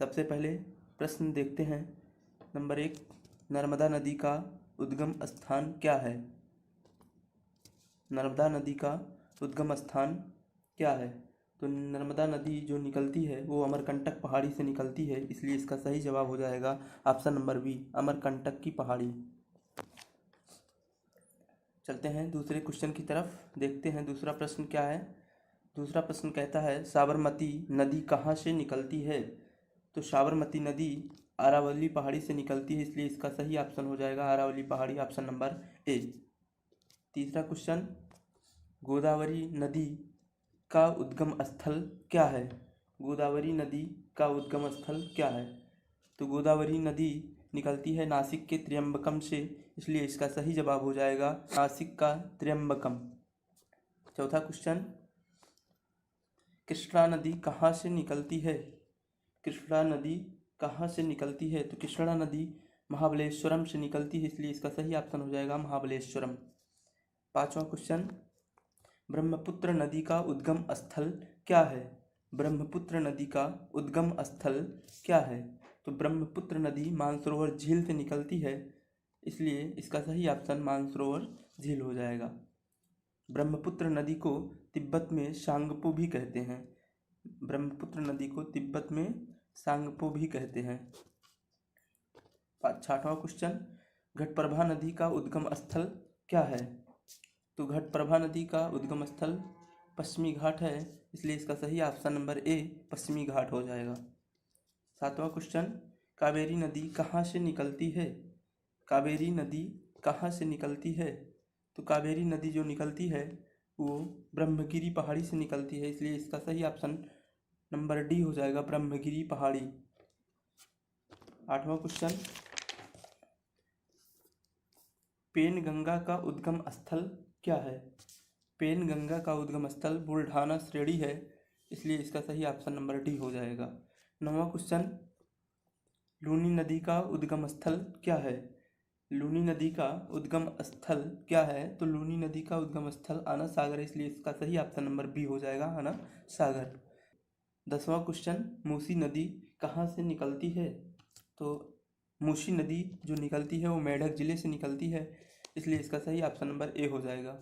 सबसे पहले प्रश्न देखते हैं। नंबर 1, नर्मदा नदी का उद्गम स्थान क्या है? नर्मदा नदी का उद्गम स्थान क्या है? तो नर्मदा नदी जो निकलती है वो अमरकंटक पहाड़ी से निकलती है, इसलिए इसका सही जवाब हो जाएगा ऑप्शन नंबर बी, अमरकंटक की पहाड़ी। चलते हैं दूसरे क्वेश्चन की तरफ, देखते हैं दूसरा प्रश्न क्या है। दूसरा प्रश्न कहता है साबरमती नदी कहाँ से निकलती है? तो साबरमती नदी अरावली पहाड़ी से निकलती है, इसलिए इसका सही ऑप्शन हो जाएगा अरावली पहाड़ी, ऑप्शन नंबर ए। तीसरा क्वेश्चन, गोदावरी नदी का उद्गम स्थल क्या है? गोदावरी नदी का उद्गम स्थल क्या है? तो गोदावरी नदी निकलती है नासिक के त्र्यंबकम से, इसलिए इसका सही जवाब हो जाएगा नासिक का त्र्यंबकम। चौथा क्वेश्चन, कृष्णा नदी कहाँ से निकलती है? कृष्णा नदी कहाँ से निकलती है? तो कृष्णा नदी महाबलेश्वरम से निकलती है, इसलिए इसका सही ऑप्शन हो जाएगा महाबलेश्वरम। पांचवा क्वेश्चन, ब्रह्मपुत्र नदी का उद्गम स्थल क्या है? ब्रह्मपुत्र नदी का उद्गम स्थल क्या है? तो ब्रह्मपुत्र नदी मानसरोवर झील से निकलती है, इसलिए इसका सही ऑप्शन मानसरोवर झील हो जाएगा। ब्रह्मपुत्र नदी को तिब्बत में सांगपो भी कहते हैं। ब्रह्मपुत्र नदी को तिब्बत में सांगपो भी कहते हैं। छठवां क्वेश्चन, घटप्रभा नदी का उद्गम स्थल क्या है? तो घटप्रभा नदी का उद्गम स्थल पश्चिमी घाट है, इसलिए इसका सही ऑप्शन नंबर ए पश्चिमी घाट हो जाएगा। सातवां क्वेश्चन, कावेरी नदी कहाँ से निकलती है? कावेरी नदी कहाँ से निकलती है? तो कावेरी नदी जो निकलती है वो ब्रह्मगिरी पहाड़ी से निकलती है, इसलिए इसका सही ऑप्शन नंबर डी हो जाएगा ब्रह्मगिरी पहाड़ी। आठवां क्वेश्चन, पेनगंगा का उद्गम स्थल क्या है? पेनगंगा का उद्गम स्थल बुल्ढाना श्रेणी है, इसलिए इसका सही ऑप्शन नंबर डी हो जाएगा। नौवां क्वेश्चन, लूनी नदी का उद्गम स्थल क्या है? लूनी नदी का उद्गम स्थल क्या है? तो लूनी नदी का उद्गम स्थल आना सागर है, इसलिए इसका सही ऑप्शन नंबर बी हो जाएगा आना सागर। 10वां क्वेश्चन, मूसी नदी कहाँ से निकलती है? तो मूसी नदी जो निकलती है वो मेढक जिले से निकलती है, इसलिए इसका सही ऑप्शन नंबर ए हो जाएगा।